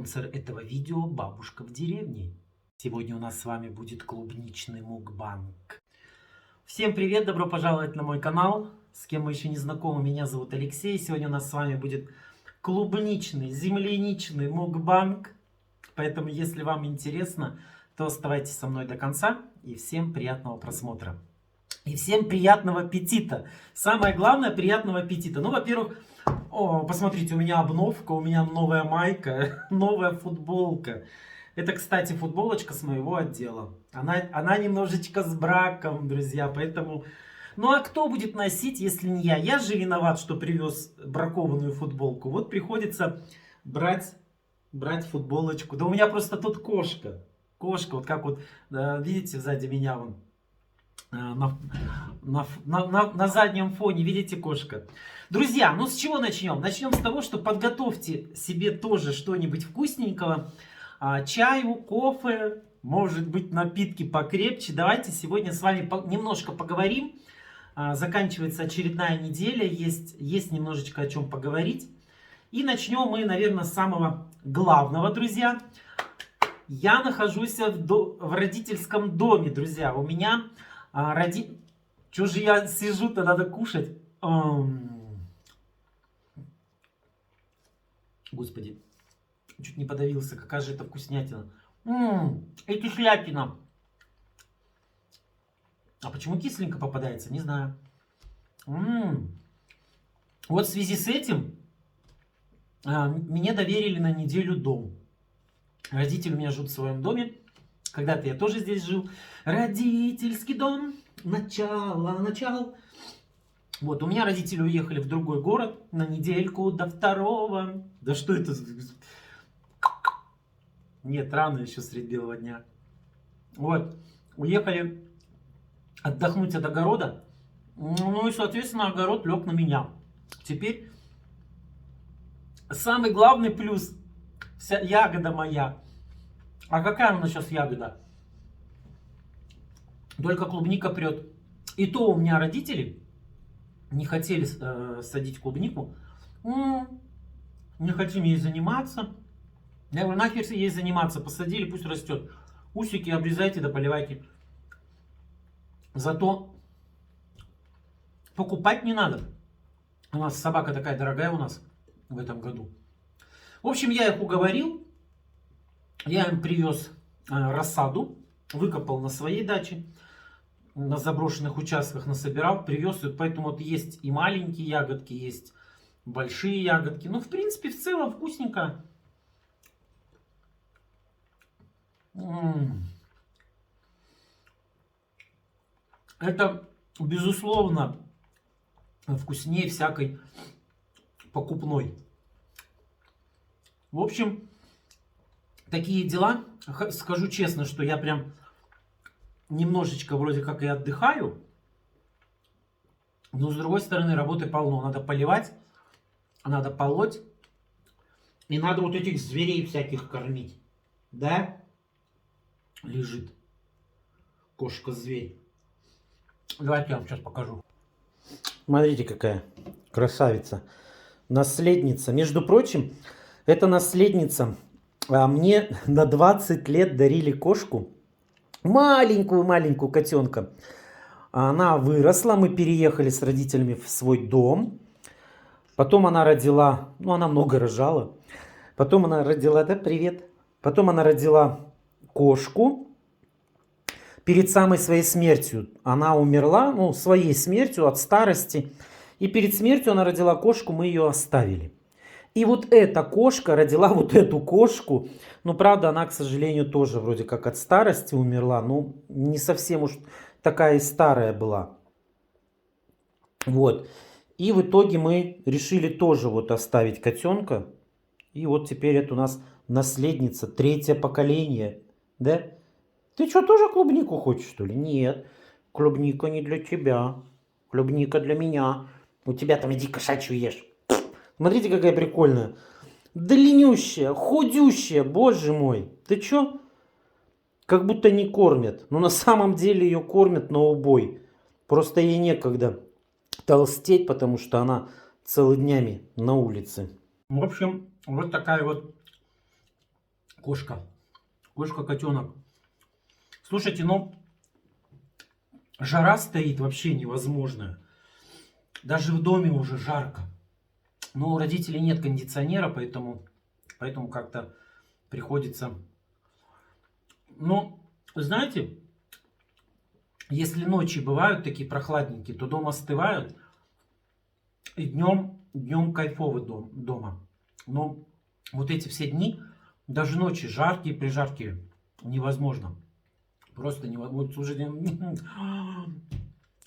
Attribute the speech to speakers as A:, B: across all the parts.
A: Спонсор этого видео — бабушка в деревне. Сегодня у нас с вами будет клубничный мукбанг. Всем привет, добро пожаловать на мой канал. С кем мы еще не знакомы, меня зовут Алексей. Сегодня у нас с вами будет клубничный, земляничный мукбанг. Поэтому, если вам интересно, то оставайтесь со мной до конца. И всем приятного просмотра. И всем приятного аппетита. Самое главное, приятного аппетита. Ну, во-первых, посмотрите, у меня обновка, у меня новая майка, новая футболка. Это, кстати, футболочка с моего отдела. Она немножечко с браком, друзья, поэтому... Ну, а кто будет носить, если не я? Я же виноват, что привез бракованную футболку. Вот приходится брать футболочку. Да у меня просто тут кошка. Кошка, вот как вот, видите, сзади меня вон. На заднем фоне, видите, кошка. Друзья, ну с чего начнем? Начнем с того, что подготовьте себе тоже что-нибудь вкусненького. Чаю, кофе, может быть, напитки покрепче. Давайте сегодня с вами немножко поговорим. Заканчивается очередная неделя, есть немножечко о чем поговорить. И начнем мы, наверное, с самого главного, друзья. Я нахожусь в родительском доме, друзья. У меня... Чё же я сижу-то, надо кушать. Господи, чуть не подавился, какая же это вкуснятина. И кислятина. А почему кисленько попадается, не знаю. Вот в связи с этим мне доверили на неделю дом. Родители у меня живут в своем доме. Когда-то я тоже здесь жил. Родительский дом. Начало. Вот, у меня родители уехали в другой город на недельку до второго. Да что это? Нет, рано еще средь белого дня. Вот, уехали отдохнуть от огорода. Ну и, соответственно, огород лег на меня. Теперь самый главный плюс. Вся ягода моя. А какая у нас сейчас ягода? Только клубника прет. И то у меня родители не хотели садить клубнику. Не хотим ей заниматься. Я говорю, нахер ей заниматься. Посадили, пусть растет. Усики обрезайте да поливайте. Зато покупать не надо. У нас собака такая дорогая у нас в этом году. В общем, я их уговорил. Я им привез рассаду, выкопал на своей даче, на заброшенных участках насобирал, привез. Поэтому вот есть и маленькие ягодки, есть большие ягодки. Ну, в принципе, в целом вкусненько. Это, безусловно, вкуснее всякой покупной. В общем... Такие дела. Скажу честно, что я прям немножечко вроде как и отдыхаю. Но с другой стороны работы полно. Надо поливать, надо полоть. И надо вот этих зверей всяких кормить. Да? Лежит кошка-зверь. Давайте я вам сейчас покажу. Смотрите, какая красавица. Наследница. Между прочим, эта наследница... Мне на 20 лет дарили кошку, маленькую котенка. Она выросла, мы переехали с родителями в свой дом. Потом она родила, ну она много рожала. Потом она родила, да, привет. Потом она родила кошку. Перед самой своей смертью она умерла, ну своей смертью от старости. И перед смертью она родила кошку, мы ее оставили. И вот эта кошка родила вот эту кошку. Ну, правда, она, к сожалению, тоже вроде как от старости умерла. Ну, не совсем уж такая и старая была. Вот. И в итоге мы решили тоже вот оставить котенка. И вот теперь это у нас наследница, третье поколение. Да? Ты что, тоже клубнику хочешь, что ли? Нет. Клубника не для тебя. Клубника для меня. У тебя там иди кошачью ешь. Смотрите, какая прикольная. Длиннющая, худющая, боже мой. Ты чё? Как будто не кормят. Но на самом деле ее кормят на убой. Просто ей некогда толстеть, потому что она целыми днями на улице. В общем, вот такая вот Кошка. Кошка-котенок. Слушайте, ну, жара стоит вообще невозможная. Даже в доме уже жарко. Но у родителей нет кондиционера, поэтому как-то приходится... Но, знаете, если ночи бывают такие прохладненькие, то дом остывают. И днем кайфово дома. Но вот эти все дни, даже ночи жаркие, прижаркие, невозможно. Просто невозможно. Вот, слушайте,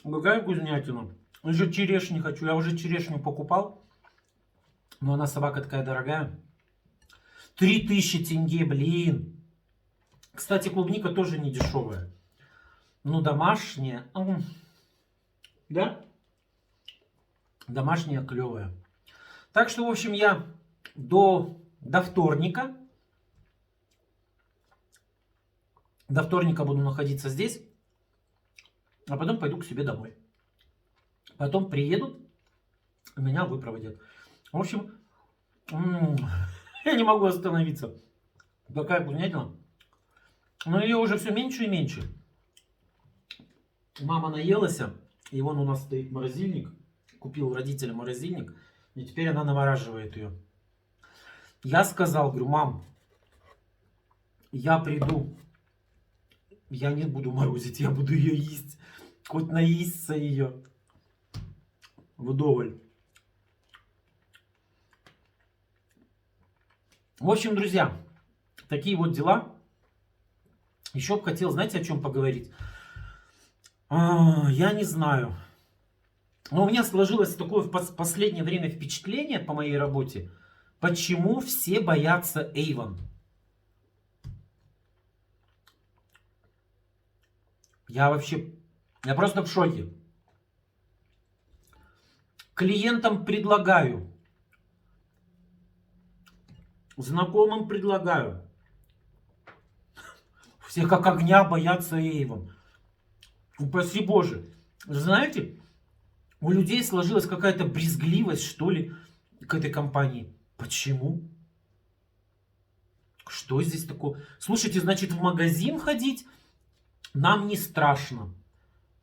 A: какая вкуснятина. Уже черешни хочу. Я уже черешню покупал. Но она, собака, такая дорогая. 3000 тенге, блин. Кстати, клубника тоже не дешевая. Ну, домашняя. Да? Домашняя, клевая. Так что, в общем, я до вторника. До вторника буду находиться здесь. А потом пойду к себе домой. Потом приедут, меня выпроводят. В общем, я не могу остановиться. Такая вкуснятина. Но ее уже все меньше и меньше. Мама наелась. И вон у нас стоит морозильник. Купил родителям морозильник. И теперь она намораживает ее. Я сказал, говорю, мам, я приду. Я не буду морозить, я буду ее есть. Хоть наесться ее. Вдоволь. В общем, друзья, такие вот дела. Еще бы хотел, знаете, о чем поговорить? Я не знаю. Но у меня сложилось такое в последнее время впечатление по моей работе. Почему все боятся Avon? Я просто в шоке. Клиентам предлагаю. Знакомым предлагаю. Все как огня боятся Avon. Упаси Боже. Знаете, у людей сложилась какая-то брезгливость, что ли, к этой компании. Почему? Что здесь такое? Слушайте, значит, в магазин ходить нам не страшно.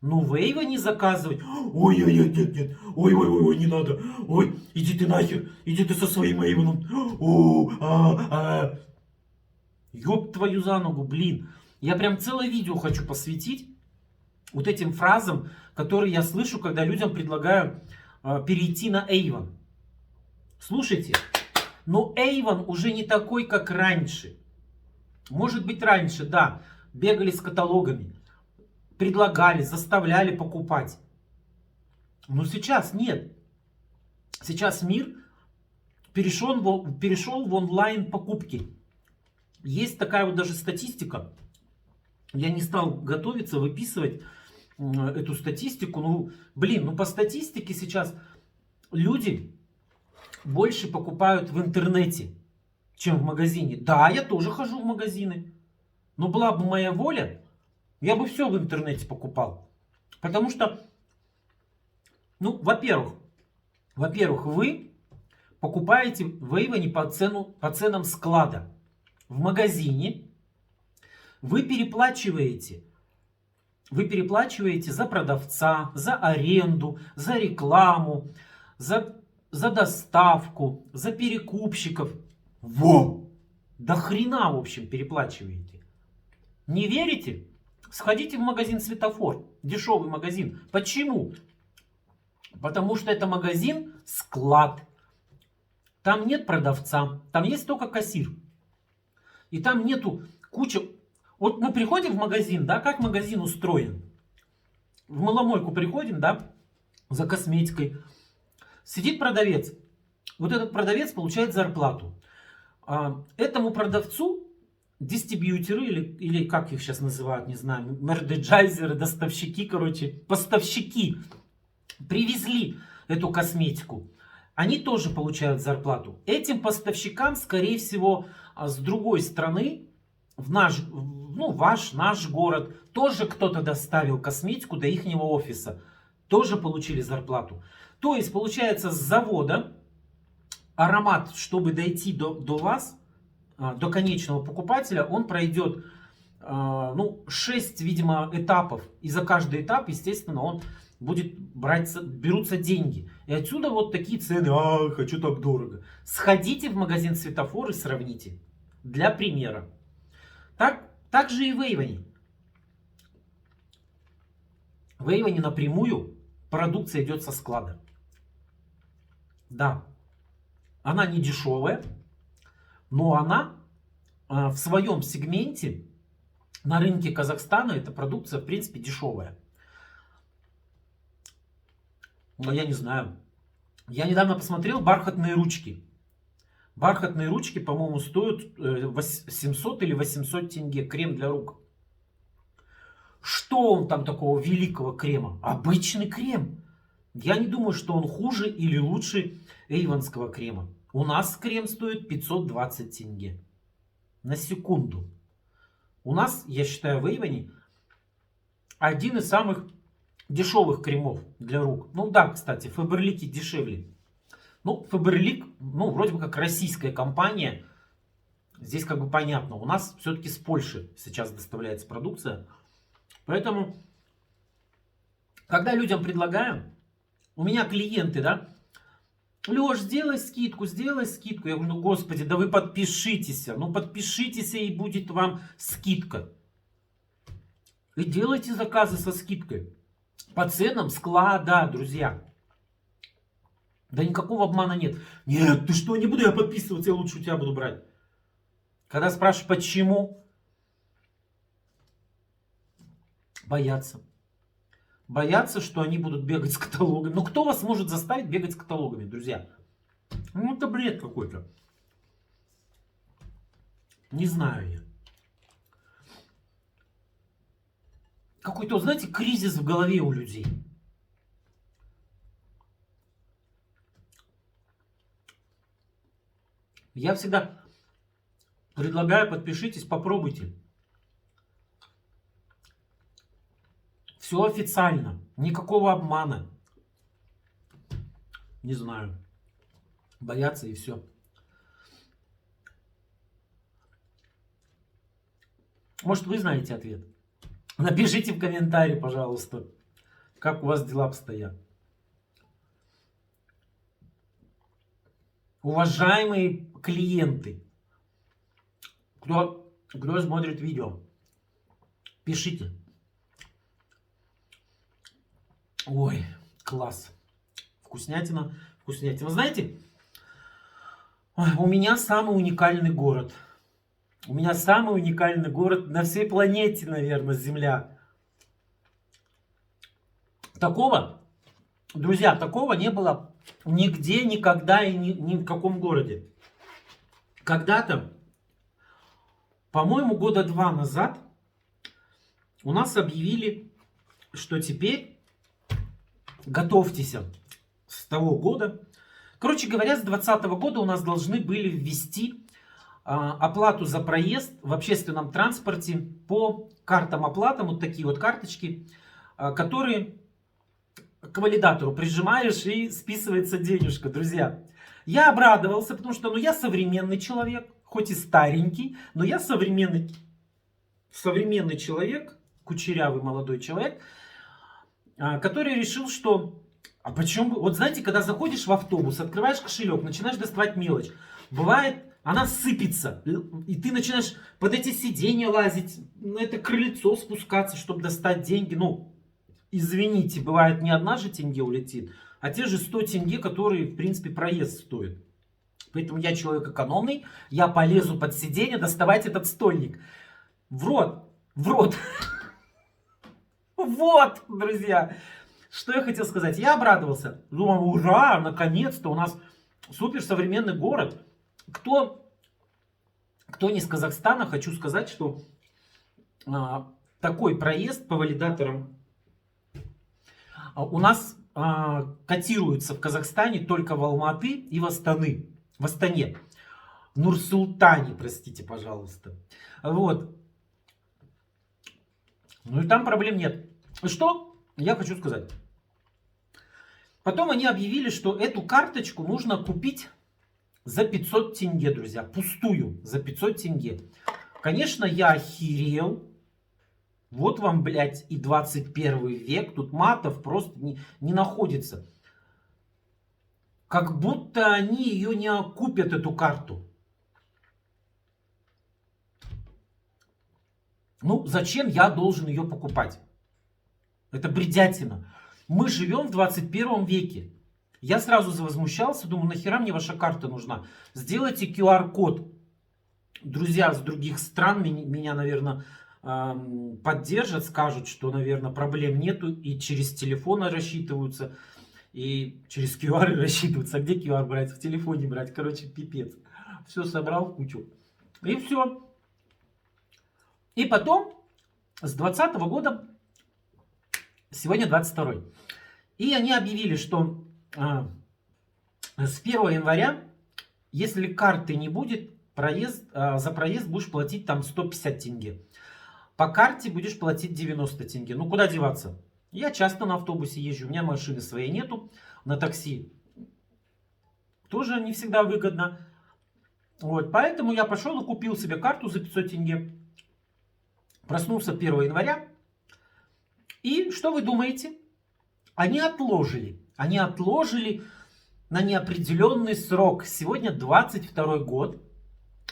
A: Ну, в Avon заказывать. Ой-ой-ой, нет. Ой-ой-ой, не надо. Ой, иди ты нахер. Иди ты со своим Avon. Ёб твою за ногу, блин. Я прям целое видео хочу посвятить вот этим фразам, которые я слышу, когда людям предлагаю перейти на Avon. Слушайте, но Avon уже не такой, как раньше. Может быть, раньше, да, бегали с каталогами, предлагали, заставляли покупать. Но сейчас нет. Сейчас мир перешел в онлайн покупки. Есть такая вот даже статистика. Я не стал готовиться, выписывать эту статистику. Ну, блин, ну по статистике сейчас люди больше покупают в интернете, чем в магазине. Да, я тоже хожу в магазины. Но была бы моя воля, я бы все в интернете покупал. Потому что, ну, во-первых, вы покупаете в Avon по ценам склада. В магазине вы переплачиваете за продавца, за аренду, за рекламу, за доставку, за перекупщиков. Во! До хрена, в общем, переплачиваете. Не верите? Сходите в магазин «Светофор». Дешевый магазин. Почему? Потому что это магазин-склад. Там нет продавца. Там есть только кассир. И там нету куча... Вот мы приходим в магазин, да, как магазин устроен. В маломойку приходим, да, за косметикой. Сидит продавец. Вот этот продавец получает зарплату. Этому продавцу дистрибьютеры, или как их сейчас называют, не знаю, мерчендайзеры, доставщики, короче, поставщики привезли эту косметику. Они тоже получают зарплату. Этим поставщикам, скорее всего, с другой страны, в наш город, тоже кто-то доставил косметику до ихнего офиса. Тоже получили зарплату. То есть, получается, с завода аромат, чтобы дойти до вас, до конечного покупателя, он пройдет ну, 6, видимо, этапов. И за каждый этап, естественно, он будет берутся деньги. И отсюда вот такие цены. Хочу так дорого. Сходите в магазин Светофор и сравните. Для примера. Так же и в Avon. В Avon напрямую продукция идет со склада. Да, она не дешевая, но она в своем сегменте на рынке Казахстана, эта продукция, в принципе, дешевая. Но я не знаю. Я недавно посмотрел бархатные ручки. Бархатные ручки, по-моему, стоят 700 или 800 тенге. Крем для рук. Что он там такого великого крема? Обычный крем. Я не думаю, что он хуже или лучше эйвонского крема. У нас крем стоит 520 тенге. На секунду. У нас, я считаю, в Эйвоне один из самых дешевых кремов для рук. Ну да, кстати, Фаберлики дешевле. Ну, Фаберлик, ну, вроде бы как российская компания. Здесь как бы понятно. У нас все-таки с Польши сейчас доставляется продукция. Поэтому, когда людям предлагаю, у меня клиенты, да, Леш, сделай скидку, сделай скидку. Я говорю, ну господи, да вы подпишитесь. Ну подпишитесь, и будет вам скидка. И делайте заказы со скидкой. По ценам склада, друзья. Да никакого обмана нет. Нет, ты что, не буду я подписываться, я лучше у тебя буду брать. Когда спрашиваю, почему? Боятся. Боятся, что они будут бегать с каталогами. Ну кто вас может заставить бегать с каталогами, друзья? Ну это бред какой-то. Не знаю я. Какой-то, знаете, кризис в голове у людей. Я всегда предлагаю, подпишитесь, попробуйте. Все официально. Никакого обмана. Не знаю. Боятся и все. Может, вы знаете ответ? Напишите в комментарии, пожалуйста, как у вас дела обстоят. Уважаемые клиенты, кто смотрит видео, пишите. Ой, класс. Вкуснятина, вкуснятина. Знаете, у меня самый уникальный город. У меня самый уникальный город на всей планете, наверное, Земля. Такого, друзья, такого не было нигде, никогда и ни в каком городе. Когда-то, по-моему, года 2 назад у нас объявили, что теперь готовьтесь с того года. Короче говоря, с 2020 года у нас должны были ввести оплату за проезд в общественном транспорте по картам оплаты. Вот такие вот карточки, которые к валидатору прижимаешь и списывается денежка, друзья. Я обрадовался, потому что я современный человек, хоть и старенький, но я современный человек, кучерявый молодой человек, который решил, что... А почему? Вот знаете, когда заходишь в автобус, открываешь кошелек, начинаешь доставать мелочь. Бывает, она сыпется. И ты начинаешь под эти сиденья лазить, на это крыльцо спускаться, чтобы достать деньги. Ну, извините, бывает не одна же тенге улетит, а те же 100 тенге, которые, в принципе, проезд стоит. Поэтому я человек экономный, я полезу под сиденье доставать этот стольник. В рот. Вот, друзья, что я хотел сказать. Я обрадовался. Думаю, ура, наконец-то у нас суперсовременный город. Кто не из Казахстана, хочу сказать, что такой проезд по валидаторам у нас котируется в Казахстане только в Алматы и в Астане. В Нур-Султане, простите, пожалуйста. Вот. Ну и там проблем нет. Что я хочу сказать. Потом они объявили, что эту карточку нужно купить За 500 тенге, друзья. Пустую. За 500 тенге. Конечно, я охерел. Вот вам, блядь, и 21 век. Тут матов просто не находится. Как будто они ее не окупят, эту карту. Ну, зачем я должен ее покупать? Это бредятина. Мы живем в 21 веке. Я сразу завозмущался, думаю, нахера мне ваша карта нужна? Сделайте QR-код. Друзья с других стран меня, наверное, поддержат, скажут, что, наверное, проблем нету, и через телефоны рассчитываются, и через QR рассчитываются. А где QR брать? В телефоне брать. Короче, пипец. Все собрал в кучу. И все. И потом, с 2020 года, сегодня 22. И они объявили, что с 1 января, если карты не будет, за проезд будешь платить там 150 тенге. По карте будешь платить 90 тенге. Ну, куда деваться? Я часто на автобусе езжу, у меня машины своей нету. На такси тоже не всегда выгодно. Вот, поэтому я пошел и купил себе карту за 500 тенге. Проснулся 1 января. И что вы думаете? Они отложили. Они отложили на неопределенный срок. Сегодня 22 год.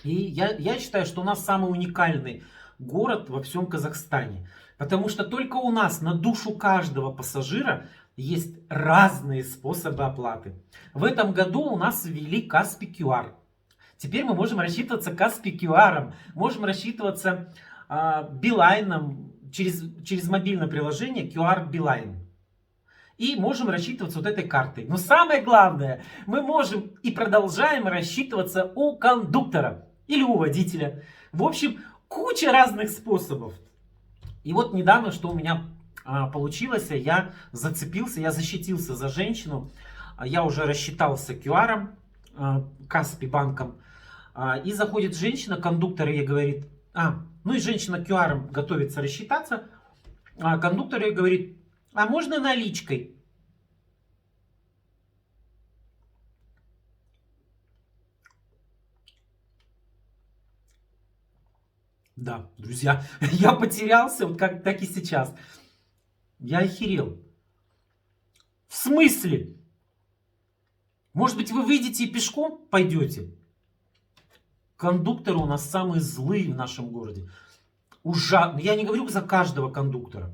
A: И я считаю, что у нас самый уникальный город во всем Казахстане. Потому что только у нас на душу каждого пассажира есть разные способы оплаты. В этом году у нас ввели Каспий QR. Теперь мы можем рассчитываться Каспий QR. Можем рассчитываться Билайном через мобильное приложение QR Билайн. И можем рассчитываться вот этой картой. Но самое главное, мы можем и продолжаем рассчитываться у кондуктора или у водителя. В общем, куча разных способов. И вот недавно, что у меня получилось, я зацепился, я защитился за женщину. Я уже рассчитался QR, Каспий банком. И заходит женщина, кондуктор ей говорит, ну и женщина QR готовится рассчитаться. Кондуктор ей говорит, а можно наличкой? Да, друзья, я потерялся, вот как так и сейчас. Я охерел. В смысле? Может быть, вы выйдете и пешком пойдете? Кондукторы у нас самые злые в нашем городе. Ужасно. Я не говорю за каждого кондуктора.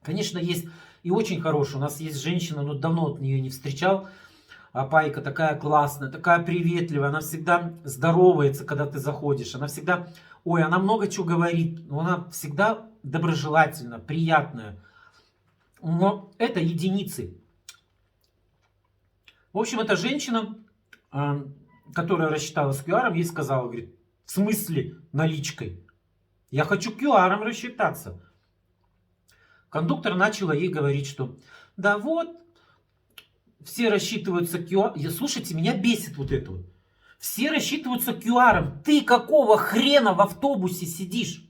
A: Конечно, есть и очень хорошие. У нас есть женщина, но давно от нее не встречал. Пайка такая классная, такая приветливая. Она всегда здоровается, когда ты заходишь. Она всегда... Ой, она много чего говорит. Но она всегда доброжелательна, приятная. Но это единицы. В общем, эта женщина, которая рассчиталась QR, ей сказала, говорит, в смысле наличкой? Я хочу QR рассчитаться. Кондуктор начала ей говорить, что да вот, все рассчитываются QR. Слушайте, меня бесит вот это вот. Все рассчитываются QR. Ты какого хрена в автобусе сидишь?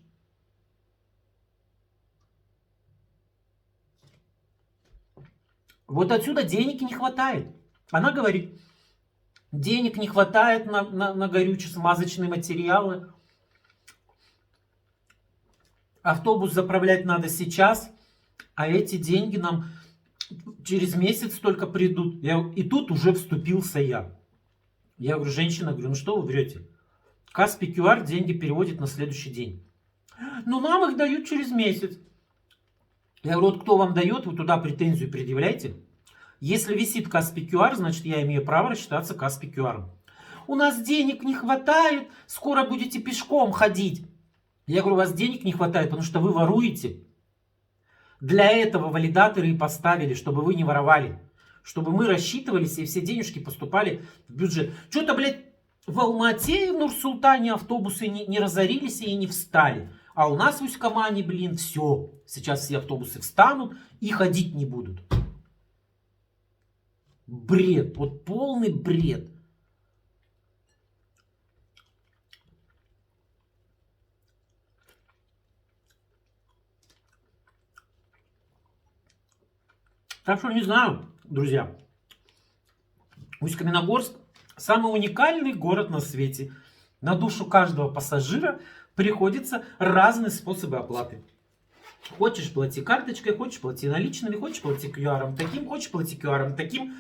A: Вот отсюда денег не хватает. Она говорит, денег не хватает на горюче-смазочные материалы. Автобус заправлять надо сейчас, а эти деньги нам через месяц только придут. И тут уже вступился я. Я говорю, женщина, говорю, ну что вы врете? Каспий QR деньги переводит на следующий день. Ну нам их дают через месяц. Я говорю, вот кто вам дает, вы туда претензию предъявляйте. Если висит Каспий QR, значит я имею право рассчитаться Каспий QR. У нас денег не хватает, скоро будете пешком ходить. Я говорю, у вас денег не хватает, потому что вы воруете. Для этого валидаторы и поставили, чтобы вы не воровали. Чтобы мы рассчитывались и все денежки поступали в бюджет. Что-то, блядь, в Алмате и в Нур-Султане автобусы не разорились и не встали. А у нас в Усть-Камане, блин, все. Сейчас все автобусы встанут и ходить не будут. Бред. Вот полный бред. Так что не знаю, друзья. Усть-Каменогорск Самый уникальный город на свете. На душу каждого пассажира приходится разные способы оплаты. Хочешь, плати карточкой, хочешь, плати наличными, хочешь, плати QR таким, хочешь, плати QR таким.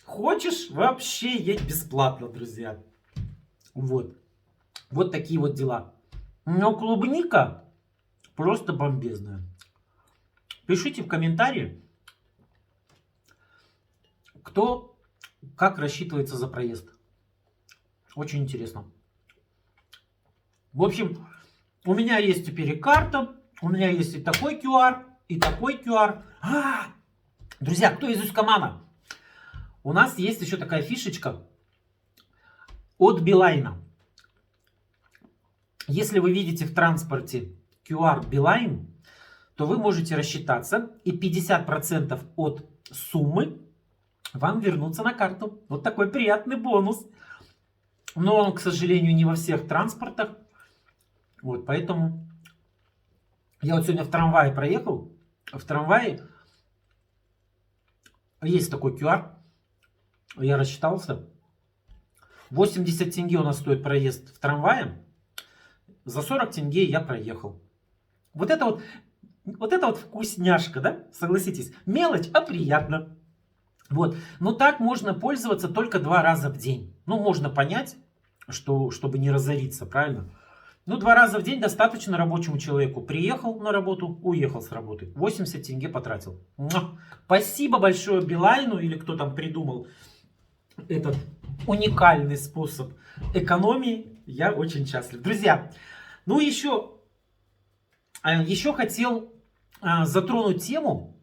A: Хочешь, вообще едь бесплатно, друзья. Вот. Вот такие вот дела. Но клубника просто бомбезная. Пишите в комментарии, кто как рассчитывается за проезд. Очень интересно. В общем, у меня есть теперь и карта, у меня есть и такой QR, и такой QR. Друзья, кто из Усть-Камана? У нас есть еще такая фишечка от Билайна. Если вы видите в транспорте QR Билайн, то вы можете рассчитаться, и 50% от суммы вам вернутся на карту. Вот такой приятный бонус. Но он, к сожалению, не во всех транспортах. Вот, поэтому я вот сегодня в трамвае проехал. В трамвае есть такой QR. Я рассчитался. 80 тенге у нас стоит проезд в трамвае. За 40 тенге я проехал. Вот это вот вкусняшка, да? Согласитесь. Мелочь, а приятно. Вот. Но так можно пользоваться только 2 раза в день. Ну, можно понять, что, чтобы не разориться, правильно? Ну, 2 раза в день достаточно рабочему человеку. Приехал на работу, уехал с работы. 80 тенге потратил. Спасибо большое Билайну, или кто там придумал этот уникальный способ экономии. Я очень счастлив. Друзья, ну еще хотел затронуть тему,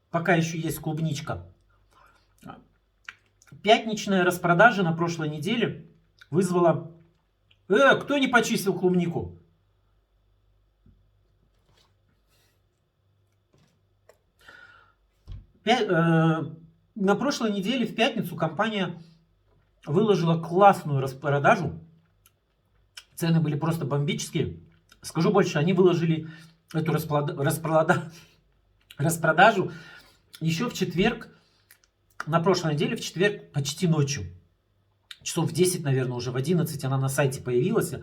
A: пока еще есть клубничка. Пятничная распродажа на прошлой неделе вызвала... кто не почистил клубнику? На прошлой неделе в пятницу компания выложила классную распродажу. Цены были просто бомбические. Скажу больше, они выложили эту распродажу еще в четверг. На прошлой неделе, в четверг, почти ночью. Часов в 10, наверное, уже в 11 она на сайте появилась.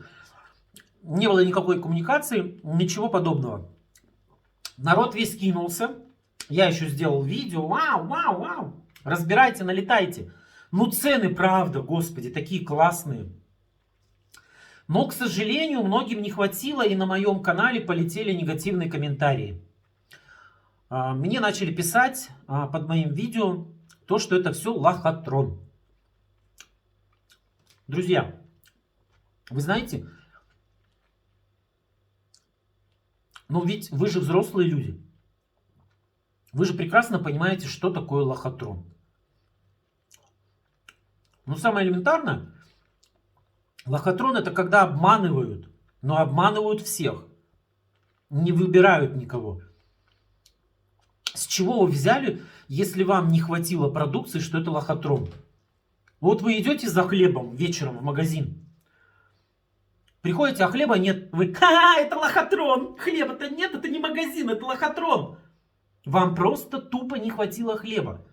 A: Не было никакой коммуникации, ничего подобного. Народ весь кинулся. Я еще сделал видео. Вау. Разбирайте, налетайте. Ну, цены, правда, господи, такие классные. Но, к сожалению, многим не хватило, и на моем канале полетели негативные комментарии. Мне начали писать под моим видео то, что это все лохотрон. Друзья, вы знаете, но ведь вы же взрослые люди. Вы же прекрасно понимаете, что такое лохотрон. Ну, самое элементарное, лохотрон это когда обманывают, но обманывают всех. Не выбирают никого. С чего вы взяли, если вам не хватило продукции, что это лохотрон? Вот вы идете за хлебом вечером в магазин. Приходите, а хлеба нет. Вы, это лохотрон. Хлеба-то нет, это не магазин, это лохотрон. Вам просто тупо не хватило хлеба.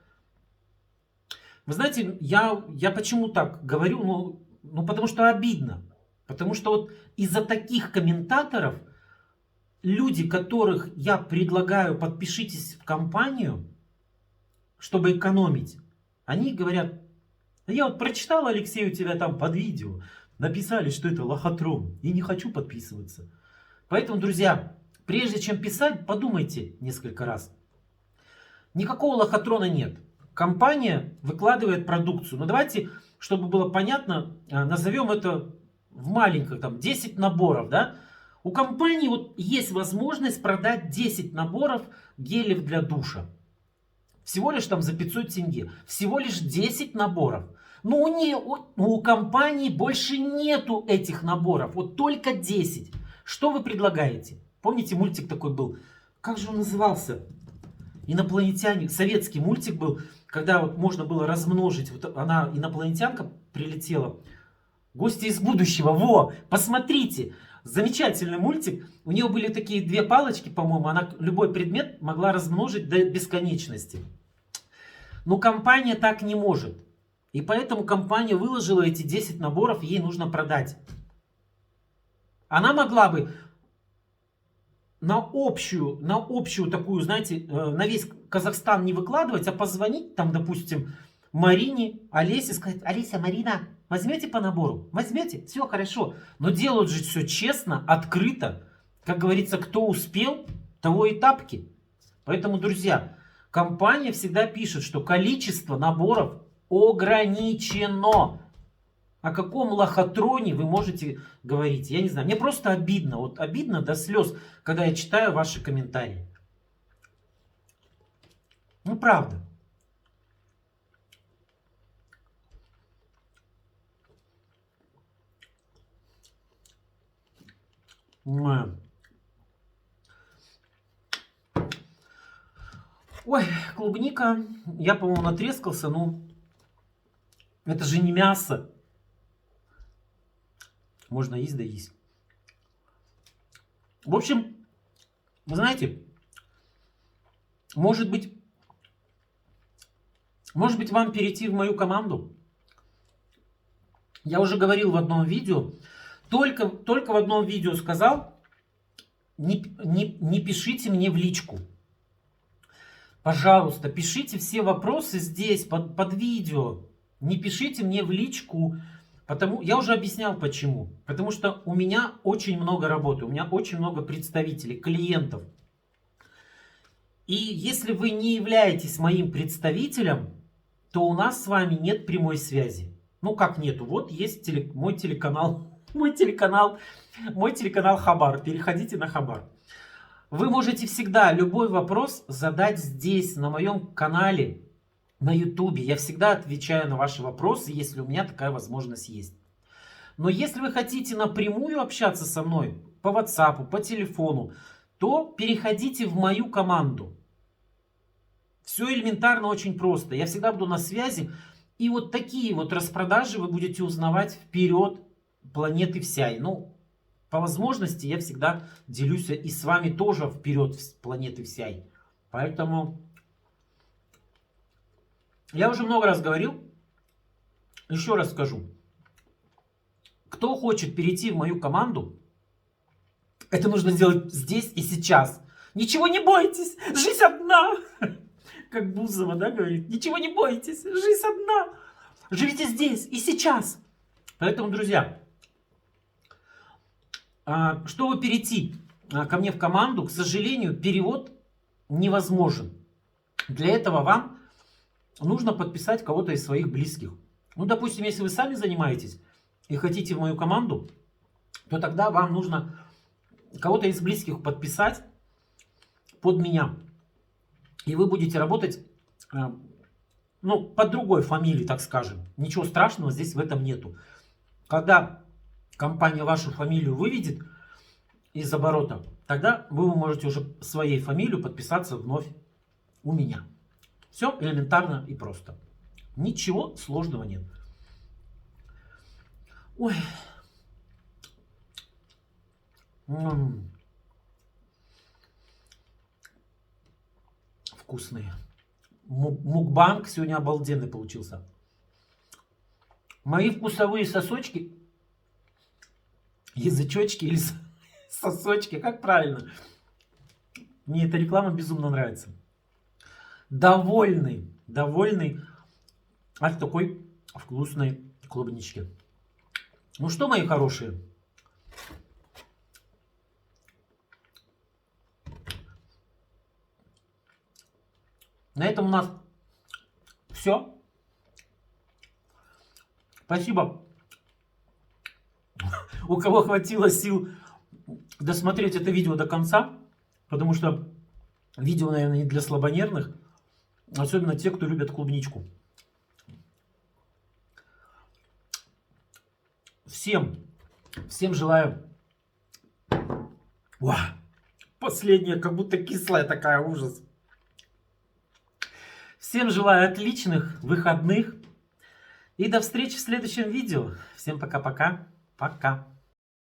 A: Вы знаете, я почему так говорю? Ну, потому что обидно. Потому что вот из-за таких комментаторов люди, которых я предлагаю, подпишитесь в компанию, чтобы экономить, они говорят, я вот прочитал, Алексей, у тебя там под видео, написали, что это лохотрон, и не хочу подписываться. Поэтому, друзья, прежде чем писать, подумайте несколько раз. Никакого лохотрона нет. Компания выкладывает продукцию. Но давайте, чтобы было понятно, назовем это в маленьких, там, 10 наборов, да? У компании вот есть возможность продать 10 наборов гелев для душа. Всего лишь там за 500 тенге. Всего лишь 10 наборов. Но у компании больше нету этих наборов. Вот только 10. Что вы предлагаете? Помните, мультик такой был? Как же он назывался? Инопланетяне. Советский мультик был, когда вот можно было размножить. Вот она, инопланетянка, прилетела. Гости из будущего. Во! Посмотрите! Замечательный мультик. У нее были такие 2 палочки, по-моему. Она любой предмет могла размножить до бесконечности. Но компания так не может. И поэтому компания выложила эти 10 наборов, ей нужно продать. Она могла бы на общую такую, знаете, на весь Казахстан не выкладывать, а позвонить там, допустим, Марине, Олесе, сказать: Олеся, Марина, возьмете по набору? Возьмете? Все хорошо. Но делают же все честно, открыто. Как говорится, кто успел, того и тапки. Поэтому, друзья, компания всегда пишет, что количество наборов ограничено. О каком лохотроне вы можете говорить? Я не знаю. Мне просто обидно. Вот обидно до слез, когда я читаю ваши комментарии. Ну, правда. Ой, клубника. Я, по-моему, натрескался. Ну, это же не мясо. Можно есть, да есть. В общем, вы знаете, может быть вам перейти в мою команду? Я уже говорил в одном видео, только в одном видео сказал, не пишите мне в личку. Пожалуйста, пишите все вопросы здесь, под видео. Не пишите мне в личку. Я уже объяснял почему. Потому что у меня очень много работы, у меня очень много представителей, клиентов. И если вы не являетесь моим представителем, то у нас с вами нет прямой связи. Ну как нету? Вот есть мой телеканал Хабар. Переходите на Хабар. Вы можете всегда любой вопрос задать здесь, на моем канале, на YouTube. Я всегда отвечаю на ваши вопросы, если у меня такая возможность есть. Но если вы хотите напрямую общаться со мной по WhatsApp, по телефону, то переходите в мою команду. Все элементарно, очень просто. Я всегда буду на связи. И вот такие вот распродажи вы будете узнавать вперед планеты всей. Ну, по возможности я всегда делюсь и с вами тоже вперед планеты всей. Поэтому я уже много раз говорил. Еще раз скажу. Кто хочет перейти в мою команду, это нужно сделать здесь и сейчас. Ничего не бойтесь, жизнь одна. Как Бузова, да, говорит. Ничего не бойтесь, жизнь одна. Живите здесь и сейчас. Поэтому, друзья, чтобы перейти ко мне в команду, к сожалению, перевод невозможен. Для этого вам нужно подписать кого-то из своих близких. Ну, допустим, если вы сами занимаетесь и хотите в мою команду, то тогда вам нужно кого-то из близких подписать под меня. И вы будете работать, ну, под другой фамилией, так скажем. Ничего страшного здесь в этом нету. Когда компания вашу фамилию выведет из оборота, тогда вы можете уже своей фамилию подписаться вновь у меня. Все элементарно и просто. Ничего сложного нет. Ой. Вкусные. Мукбанг сегодня обалденный получился. Мои вкусовые сосочки, язычочки или сосочки, как правильно? Мне эта реклама безумно нравится. Довольный от такой вкусной клубнички. Ну что, мои хорошие, на этом у нас все. Спасибо. У кого хватило сил досмотреть это видео до конца, потому что видео, наверное, не для слабонервных, особенно те, кто любят клубничку. Всем желаю... Уа, последняя, как будто кислая такая, ужас. Всем желаю отличных выходных. И до встречи в следующем видео. Всем пока-пока. Пока.